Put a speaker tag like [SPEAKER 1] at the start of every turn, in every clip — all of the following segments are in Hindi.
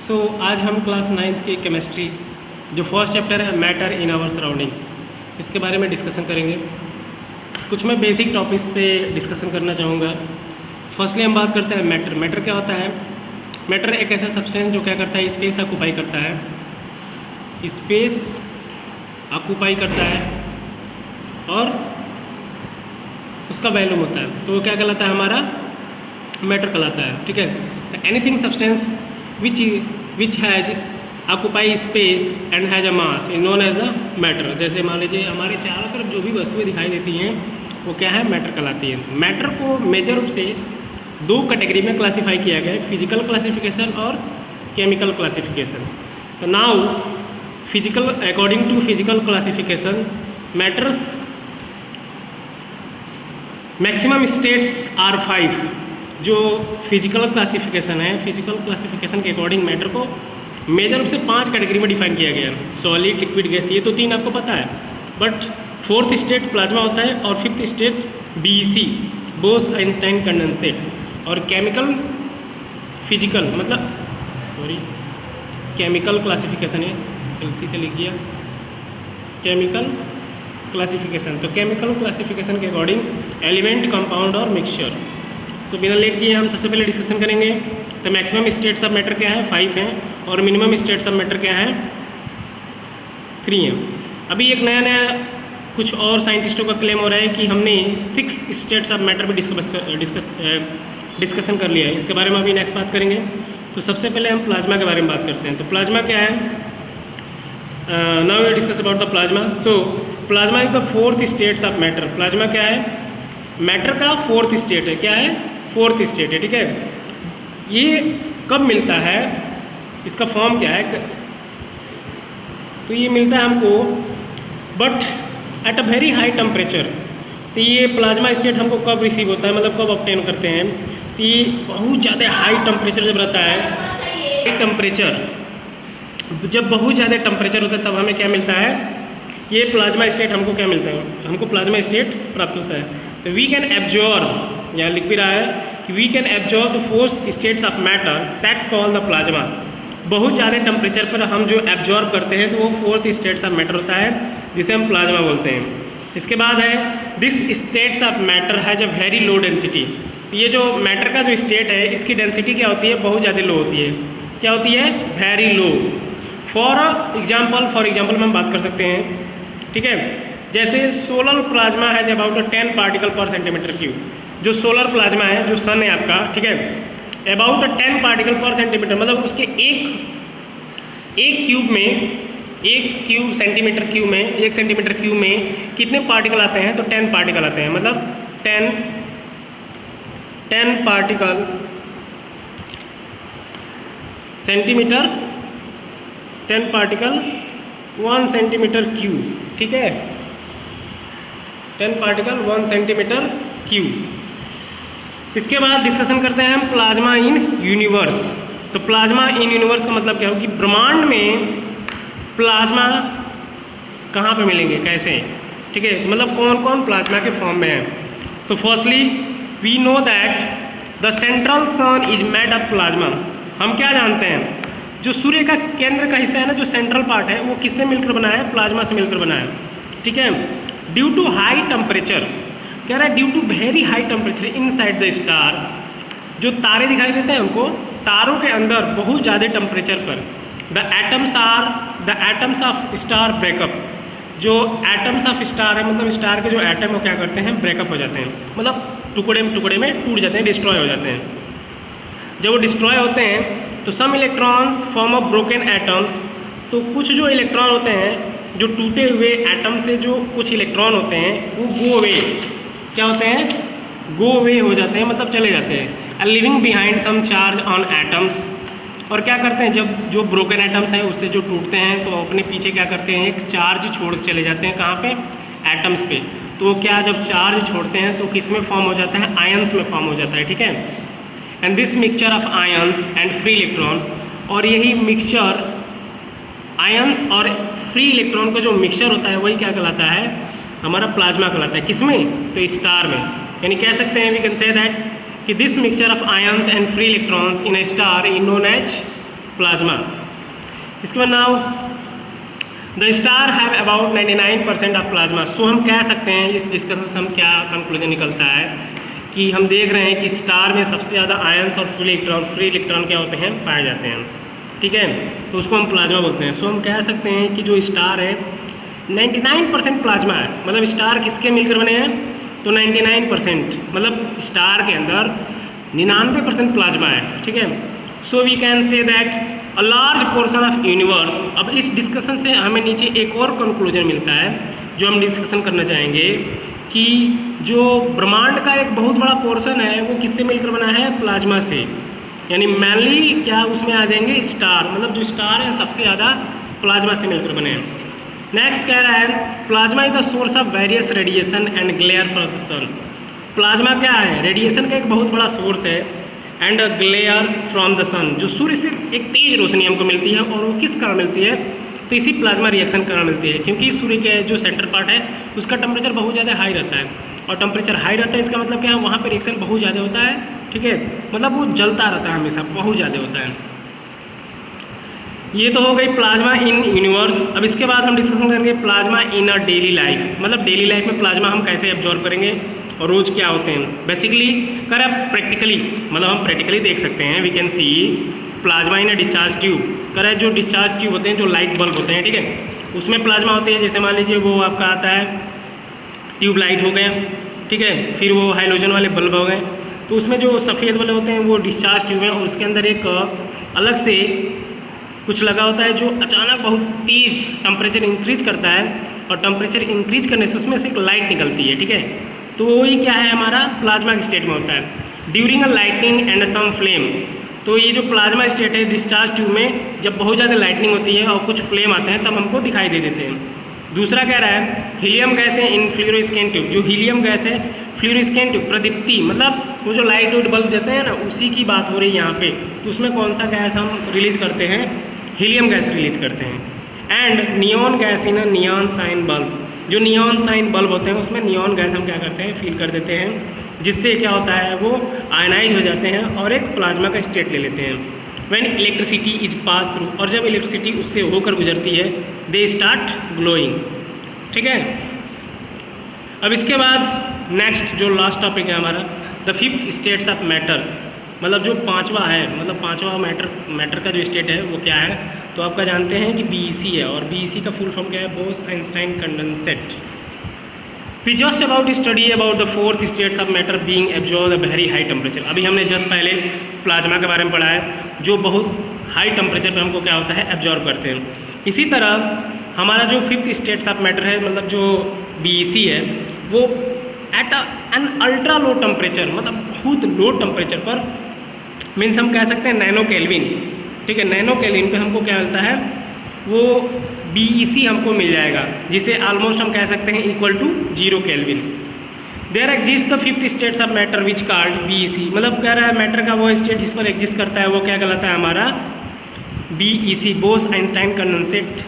[SPEAKER 1] आज हम क्लास 9th की केमिस्ट्री जो फर्स्ट चैप्टर है मैटर इन आवर सराउंडिंग्स, इसके बारे में डिस्कशन करेंगे। कुछ मैं बेसिक टॉपिक्स पे डिस्कशन करना चाहूँगा। फर्स्टली हम बात करते हैं मैटर। मैटर क्या होता है? मैटर एक ऐसा सब्सटेंस जो क्या करता है, स्पेस ऑक्यूपाई करता है, स्पेस ऑक्यूपाई करता है और उसका वैल्यूम होता है, तो वो क्या कहलाता है? हमारा मैटर कहलाता है। ठीक है, anything substance which has occupy space and has a mass is known as the matter. जैसे मान लीजिए हमारे चारों तरफ जो भी वस्तुएं दिखाई देती हैं वो क्या है? मैटर कहलाती है। मैटर को मेजर रूप से दो कैटेगरी में क्लासीफाई किया गया है, फिजिकल क्लासिफिकेशन और केमिकल क्लासिफिकेशन। तो now physical, according to physical classification, matters maximum states are 5। जो फिजिकल क्लासिफिकेशन है, फिजिकल क्लासिफिकेशन के अकॉर्डिंग मैटर को मेजर रूप से 5 कैटेगरी में डिफाइन किया गया है। सॉलिड, लिक्विड, गैस, ये तो 3 आपको पता है, बट 4th स्टेट प्लाज्मा होता है और 5th state BEC, Bose Einstein condensate. और केमिकल फिजिकल मतलब केमिकल क्लासिफिकेशन है, गलती से लिख दिया, केमिकल क्लासिफिकेशन। तो केमिकल क्लासिफिकेशन के अकॉर्डिंग एलिमेंट, कंपाउंड और मिक्सचर। सो बिना लेट किए हम सबसे पहले डिस्कशन करेंगे। तो मैक्सिमम स्टेट्स ऑफ मैटर क्या है? 5 हैं और मिनिमम स्टेट्स ऑफ मैटर क्या है? 3 हैं। अभी एक नया कुछ और साइंटिस्टों का क्लेम हो रहा है कि हमने 6 स्टेट्स ऑफ मैटर पर डिस्कशन कर लिया है। इसके बारे में अभी नेक्स्ट बात करेंगे। तो सबसे पहले हम प्लाज्मा के बारे में बात करते हैं। तो प्लाज्मा क्या है? Now we discuss about the plasma. So plasma is the 4th states of matter. Plasma क्या है? मैटर का 4th स्टेट है। क्या है? 4th स्टेट है। ठीक है, ये कब मिलता है? इसका फॉर्म क्या है? तो ये मिलता है हमको but at a very high temperature. तो ये प्लाज्मा स्टेट हमको कब रिसीव होता है, मतलब कब ऑब्टेन करते हैं? तो ये बहुत ज़्यादा हाई टेम्परेचर जब रहता है, हाई टेम्परेचर, जब बहुत ज़्यादा टेम्परेचर होता है तब हमें क्या मिलता है? ये प्लाज्मा स्टेट हमको क्या मिलता है? हमको प्लाज्मा स्टेट प्राप्त होता है। तो वी कैन एब्जॉर्ब, यहाँ लिख भी रहा है कि we can absorb the 4th states of matter, that's called the plasma. बहुत ज़्यादा टेम्परेचर पर हम जो एब्जॉर्ब करते हैं तो वो 4th स्टेट्स ऑफ मैटर होता है, जिसे हम प्लाज्मा बोलते हैं। इसके बाद है this states of matter has a very low density. तो ये जो मैटर का जो स्टेट है इसकी डेंसिटी क्या होती है? बहुत ज़्यादा लो होती है। क्या होती है? Very low. फॉर एग्जाम्पल में हम बात कर सकते हैं। ठीक है, जैसे solar plasma has about 10 particle पर सेंटीमीटर क्यूब। जो सोलर प्लाज्मा है, जो सन है आपका, ठीक है, अबाउट 10 पार्टिकल पर सेंटीमीटर, मतलब उसके एक क्यूब में, एक क्यूब सेंटीमीटर क्यूब में, 1 सेंटीमीटर क्यूब में कितने पार्टिकल आते हैं? तो 10 पार्टिकल आते हैं। मतलब 10 particle centimetre, 10 particle 1 centimetre cube. ठीक है, 10 पार्टिकल 1 सेंटीमीटर क्यूब। इसके बाद डिस्कशन करते हैं हम प्लाज्मा इन यूनिवर्स। तो प्लाज्मा इन यूनिवर्स का मतलब क्या हो कि ब्रह्मांड में प्लाज्मा कहाँ पे मिलेंगे, कैसे? ठीक है, तो मतलब कौन कौन प्लाज्मा के फॉर्म में है? तो firstly we know that the central sun is made of plasma. हम क्या जानते हैं? जो सूर्य का केंद्र का हिस्सा है ना, जो सेंट्रल पार्ट है, वो किससे मिलकर बना है? प्लाज्मा से मिलकर बना है। ठीक है, ड्यू टू हाई टेम्परेचर, कह रहा है due to very high temperature inside the star. जो तारे दिखाई देते हैं हमको, तारों के अंदर बहुत ज़्यादा टेम्परेचर पर the atoms of star breakup. जो एटम्स ऑफ स्टार है, मतलब स्टार के जो एटम वो क्या करते हैं? ब्रेकअप हो जाते हैं, मतलब टुकड़े में टूट जाते हैं, डिस्ट्रॉय हो जाते हैं। जब वो डिस्ट्रॉय होते हैं तो some electrons form of broken atoms. तो कुछ जो इलेक्ट्रॉन होते हैं, जो टूटे हुए एटम से जो कुछ इलेक्ट्रॉन होते हैं, वो गो अवे, क्या होते हैं? गो अवे हो जाते हैं, मतलब चले जाते हैं। Living behind some charge on atoms. और क्या करते हैं? जब जो ब्रोकन एटम्स हैं उससे जो टूटते हैं तो अपने पीछे क्या करते हैं? एक चार्ज छोड़ के चले जाते हैं। कहाँ पे? एटम्स पे। तो वो क्या, जब चार्ज छोड़ते हैं तो किस में फॉर्म हो जाता है? आयंस में फॉर्म हो जाता है। ठीक है, and this mixture of ions and free electron, और यही मिक्सचर आयंस और फ्री इलेक्ट्रॉन का जो मिक्सचर होता है वही क्या कहलाता है? हमारा प्लाज्मा कहलाता है। किसमें? तो स्टार में। यानी कह सकते हैं वी कैन से दैट कि this mixture of ions and free electrons in a star is known as plasma. इसके बाद now the star have about 99% of plasma. So हम कह सकते हैं इस डिस्कशन से हम क्या कंक्लूजन निकलता है कि हम देख रहे हैं कि स्टार में सबसे ज़्यादा आयंस और फ्री इलेक्ट्रॉन क्या होते हैं, पाए जाते हैं, ठीक है, तो उसको हम प्लाज्मा बोलते हैं। सो हम कह सकते हैं कि जो स्टार है 99% प्लाज्मा है, मतलब स्टार किसके मिलकर बने हैं, तो 99%, मतलब स्टार के अंदर 99% प्लाज्मा है, ठीक है। So we can say that a large portion of universe. अब इस डिस्कशन से हमें नीचे एक और कंक्लूजन मिलता है जो हम डिस्कशन करना चाहेंगे कि जो ब्रह्मांड का एक बहुत बड़ा पोर्शन है वो किससे मिलकर बना है, प्लाज्मा से, यानी मेनली क्या उसमें आ जाएंगे स्टार, मतलब जो स्टार है सबसे ज़्यादा प्लाज्मा से मिलकर बने हैं। नेक्स्ट कह रहा है plasma is the source of various radiation and glare from the sun. Plasma क्या है, रेडिएशन का एक बहुत बड़ा सोर्स है and glare from the sun, जो सूर्य से एक तेज रोशनी हमको मिलती है, और वो किस कारण मिलती है, तो इसी प्लाज्मा रिएक्शन कारण मिलती है, क्योंकि सूर्य के जो सेंटर पार्ट है उसका टेम्परेचर बहुत ज़्यादा हाई रहता है, और टेम्परेचर हाई रहता है इसका मतलब क्या है, वहाँ पर रिएक्शन बहुत ज़्यादा होता है, ठीक है, मतलब वो जलता रहता है हमेशा, बहुत ज़्यादा होता है। ये तो हो गई प्लाज्मा इन यूनिवर्स। अब इसके बाद हम डिस्कशन करेंगे plasma in a daily life, मतलब डेली लाइफ में प्लाज्मा हम कैसे एब्जॉर्ब करेंगे और रोज़ क्या होते हैं। बेसिकली करें प्रैक्टिकली, मतलब हम प्रैक्टिकली देख सकते हैं, we can see plasma in a discharge tube. करें जो डिस्चार्ज ट्यूब होते हैं, जो लाइट बल्ब होते हैं, ठीक है, उसमें प्लाज्मा होते हैं। जैसे मान लीजिए वो आपका आता है ट्यूब लाइट हो गया, ठीक है, फिर वो हाइलोजन वाले बल्ब हो गए, तो उसमें जो सफ़ेद वाले होते हैं वो डिस्चार्ज ट्यूब है, और उसके अंदर एक अलग से कुछ लगा होता है जो अचानक बहुत तेज़ टेम्परेचर इंक्रीज करता है, और टेम्परेचर इंक्रीज करने से उसमें से एक लाइट निकलती है, ठीक है, तो वही क्या है हमारा प्लाज्मा स्टेट में होता है। During a lightning and some flame, तो ये जो प्लाज्मा स्टेट है डिस्चार्ज ट्यूब में जब बहुत ज़्यादा लाइटनिंग होती है और कुछ फ्लेम आते हैं तब हमको दिखाई दे देते हैं। दूसरा कह रहा है हीलियम गैस है इन फ्लोरोस्केन ट्यूब, जो हीलियम गैस है फ्लोरोस्केन ट्यूब, प्रदीप्ति, मतलब वो जो लाइट वाइट बल्ब देते हैं ना, उसी की बात हो रही है यहाँ पे, तो उसमें कौन सा गैस हम रिलीज करते हैं, हीलियम गैस रिलीज करते हैं। And neon gas in neon sign bulb, जो नियॉन साइन बल्ब होते हैं उसमें नियॉन गैस हम क्या करते हैं, फिल कर देते हैं, जिससे क्या होता है वो आयनाइज हो जाते हैं और एक प्लाज्मा का स्टेट ले लेते हैं। When electricity is pass through, और जब इलेक्ट्रिसिटी उससे होकर गुजरती है, दे स्टार्ट ग्लोइंग, ठीक है। अब इसके बाद नेक्स्ट जो लास्ट टॉपिक है हमारा, the fifth states of matter, मतलब जो पांचवा है, मतलब पांचवा मैटर का जो स्टेट है वो क्या है, तो आपका जानते हैं कि BEC है, और BEC का फुल फॉर्म क्या है, Bose Einstein condensate. We just about study about the fourth states of matter being absorb the very high temperature. अभी हमने जस्ट पहले प्लाज्मा के बारे में पढ़ा है, जो बहुत हाई टेम्परेचर पे हमको क्या होता है, एब्जॉर्ब करते हैं। इसी तरह हमारा जो फिफ्थ स्टेट्स ऑफ मैटर है, मतलब जो BEC है, वो at an ultra low temperature, मतलब बहुत लो टेम्परेचर पर, मीन्स हम कह सकते हैं नैनो केल्विन, ठीक है, नैनो केल्विन पे हमको क्या मिलता है, वो BEC हमको मिल जाएगा, जिसे ऑलमोस्ट हम कह सकते हैं equal to 0 kelvin. There exist the fifth states of matter which called BEC, मतलब कह रहा है मैटर का वो स्टेट जिस पर एग्जिस्ट करता है वो क्या कहलाता है हमारा BEC, बोस-आइंस्टाइन कंडेंसेट।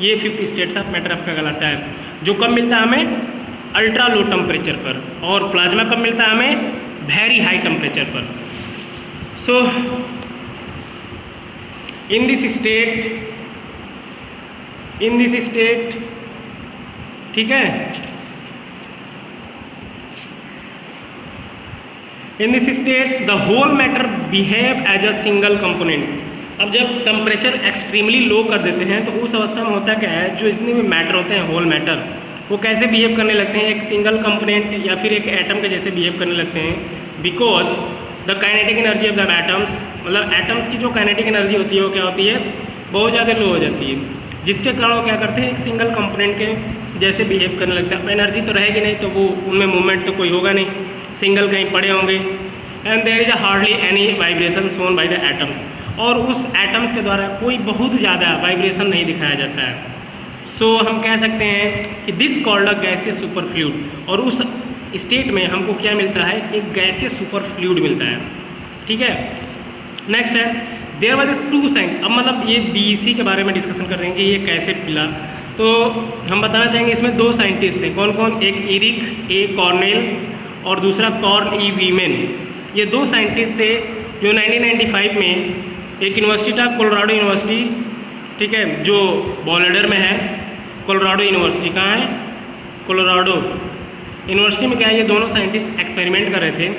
[SPEAKER 1] ये फिफ्थ स्टेट्स ऑफ मैटर आपका कहलाता है, जो कब मिलता है हमें, अल्ट्रा लो टेम्परेचर पर, और प्लाज्मा कब मिलता है हमें, वेरी हाई टेम्परेचर पर। सो इन दिस स्टेट, ठीक है, in this state the whole matter behave as a single component. अब जब टेम्परेचर एक्सट्रीमली लो कर देते हैं तो उस अवस्था में होता क्या है, जो जितने भी मैटर होते हैं, होल मैटर, वो कैसे बिहेव करने लगते हैं, एक सिंगल कंपोनेंट या फिर एक एटम के जैसे बिहेव करने लगते हैं, because the kinetic energy of the atoms, मतलब एटम्स की जो काइनेटिक एनर्जी होती है वो क्या होती है, बहुत ज़्यादा लो हो जाती है, जिसके कारण वो क्या करते हैं, एक सिंगल कंपोनेंट के जैसे बिहेव करने लगता है। अब एनर्जी तो रहेगी नहीं तो वो उनमें मूवमेंट तो कोई होगा नहीं, सिंगल कहीं पड़े होंगे, and there is hardly any vibration shown by the atoms, और उस एटम्स के द्वारा कोई बहुत ज़्यादा वाइब्रेशन नहीं दिखाया जाता है। सो हम कह सकते हैं कि this called a gaseous super fluid, और उस स्टेट में हमको क्या मिलता है, एक गैसियस सुपर फ्लूइड मिलता है, ठीक है। नेक्स्ट है there was a two science, अब मतलब ये BEC के बारे में डिस्कशन कर रहे हैं कि ये कैसे मिला, तो हम बताना चाहेंगे इसमें दो साइंटिस्ट थे, कौन कौन, एक एरिक ए कॉर्नेल और दूसरा कॉर्ल ई वीमेन। ये दो साइंटिस्ट थे जो 1995 में एक यूनिवर्सिटी था कोलोराडो यूनिवर्सिटी, ठीक है, जो बोल्डर में है। कोलोराडो यूनिवर्सिटी कहाँ है? कोलोराडो यूनिवर्सिटी में क्या है, ये दोनों साइंटिस्ट एक्सपेरिमेंट कर रहे थे,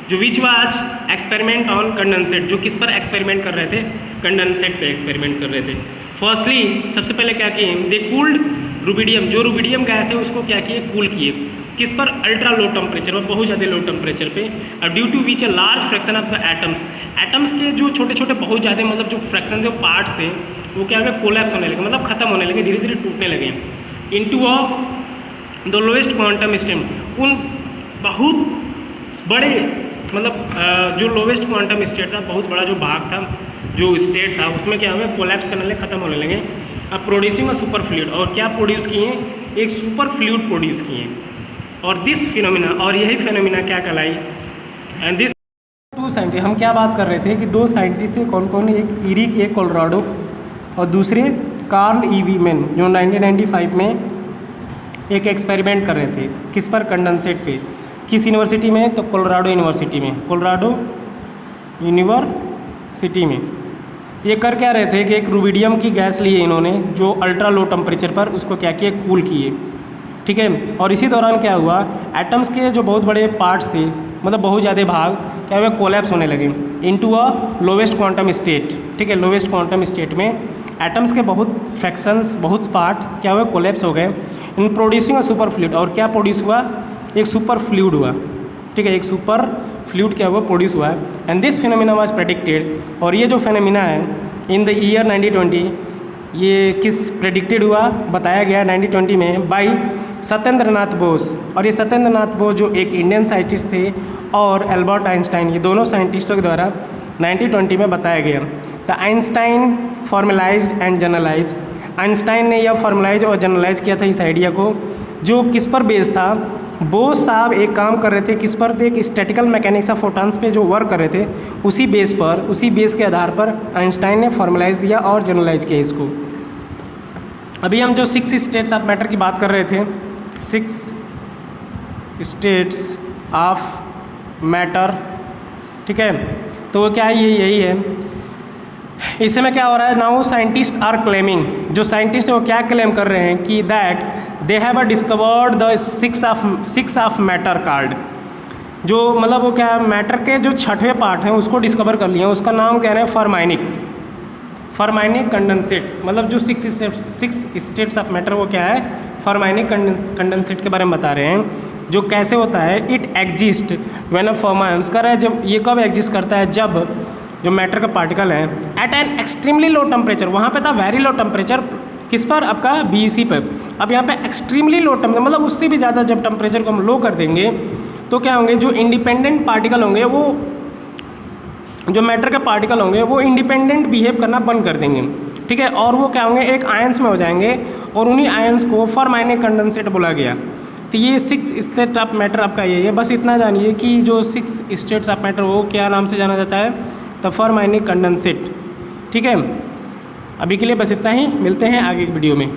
[SPEAKER 1] जो which was experiment on condensate, जो किस पर एक्सपेरिमेंट कर रहे थे? कंडेंसेट पे एक्सपेरिमेंट कर रहे थे। फर्स्टली सबसे पहले क्या किए, दे कूल्ड रुबिडियम, जो रुबिडियम गैस है उसको क्या किए? कूल किए। किस पर? अल्ट्रा लो टेम्परेचर पर, बहुत ज़्यादा लो टेम्परेचर पे। और due to which a large fraction of the atoms, atoms के जो छोटे छोटे बहुत ज़्यादा मतलब जो फ्रैक्शन थे, पार्ट्स थे, वो क्या हो कोलैप्स होने लगे, मतलब खत्म होने लगे, धीरे धीरे टूटने लगे। Into a the lowest quantum state, उन बहुत बड़े मतलब जो लोवेस्ट क्वांटम स्टेट था, बहुत बड़ा जो भाग था, जो स्टेट था, उसमें क्या हुआ? कोलैप्स करने लगे, खत्म होने लगे। अब प्रोड्यूसिंग अ सुपर फ्लूइड, और क्या प्रोड्यूस किए? एक सुपर फ्लूइड प्रोड्यूस किए। और दिस फिनोमिना, और यही फिनोमिना क्या कहलाई? एंड दिस टू साइंटिस्ट, हम क्या बात कर रहे थे कि दो साइंटिस्ट थे, कौन कौन? एक इरिक, एक कोलोराडो, और दूसरे कार्ल ई वीमैन, जो 1995 में एक एक्सपेरिमेंट कर रहे थे। किस पर? कंडेंसेट पे। किस यूनिवर्सिटी में? तो कोलोराडो यूनिवर्सिटी में, कोलोराडो यूनिवर्सिटी में। ये कर क्या रहे थे कि एक रुबिडियम की गैस लिए इन्होंने, जो अल्ट्रा लो टेम्परेचर पर, उसको क्या किए? कूल किए, ठीक है। और इसी दौरान क्या हुआ? एटम्स के जो बहुत बड़े पार्ट्स थे, मतलब बहुत ज़्यादा भाग क्या हुआ? कोलैप्स होने लगे into a lowest quantum state, ठीक है। लोवेस्ट क्वांटम स्टेट में एटम्स के बहुत फ्रैक्शंस, बहुत पार्ट क्या हुए? कोलैप्स हो गए। In producing a super fluid, और क्या प्रोड्यूस हुआ? एक सुपर फ्लूइड हुआ, ठीक है, एक सुपर फ्लूइड क्या हुआ? प्रोड्यूस हुआ। And this phenomena was predicted, और ये जो फिनोमिना है इन द ईयर 1920, ये किस प्रेडिक्टेड हुआ? बताया गया 1920 में बाई सत्येंद्र नाथ बोस। और ये सत्येंद्र नाथ बोस जो एक इंडियन साइंटिस्ट थे, और एल्बर्ट आइंस्टाइन, ये दोनों साइंटिस्टों के द्वारा 1920 में बताया गया। The Einstein formalized and generalize, Einstein ने यह फॉर्मलाइज और जनरलाइज किया था इस आइडिया को, जो किस पर बेस था? बोस साहब एक काम कर रहे थे, किस पर थे? एक स्टैटिकल मैकेनिक्स ऑफ फोटॉन्स पे जो वर्क कर रहे थे, उसी बेस पर, उसी बेस के आधार पर आइंस्टाइन ने फॉर्मलाइज दिया और जनरलाइज किया इसको। अभी हम जो 6 स्टेट्स ऑफ मैटर की बात कर रहे थे, 6 स्टेट्स ऑफ मैटर, ठीक है, तो वो क्या है? ये यही है। इस समय क्या हो रहा है? नाउ साइंटिस्ट आर क्लेमिंग, जो साइंटिस्ट है वो क्या क्लेम कर रहे हैं कि that they have discovered the 6 of matter card, जो मतलब वो क्या है? मैटर के जो छठवें पार्ट हैं उसको डिस्कवर कर लिए हैं। उसका नाम क्या है? फर्माइनिक कंडेंसेट, मतलब जो 6 स्टेट्स ऑफ मैटर, वो क्या है? फर्माइनिक कंडेंसेट के बारे में बता रहे हैं, जो कैसे होता है? इट एग्जिस्ट व्हेन अ फर्माइन्स कर रहा है, जब ये कब एग्जिस्ट करता है? जब जो मैटर का पार्टिकल है at an extremely low temperature, वहाँ पे था वेरी लो टेम्परेचर, किस पर? आपका BEC पर। अब यहाँ पे एक्सट्रीमली लो टेम्परेचर, मतलब उससे भी ज़्यादा जब टेम्परेचर को हम लो कर देंगे तो क्या होंगे? जो इंडिपेंडेंट पार्टिकल होंगे, वो जो मैटर के पार्टिकल होंगे वो इंडिपेंडेंट बिहेव करना बंद कर देंगे, ठीक है। और वो क्या होंगे? एक आयंस में हो जाएंगे, और उन्हीं आयंस को फर्माइनिक कंडेंसेट बोला गया। तो ये 6 स्टेट ऑफ मैटर आपका ये है। बस इतना जानिए कि जो 6 स्टेट्स ऑफ मैटर वो क्या नाम से जाना जाता है? द फर्माइनिक कंडेंसेट, ठीक है। अभी के लिए बस इतना ही, मिलते हैं आगे की वीडियो में।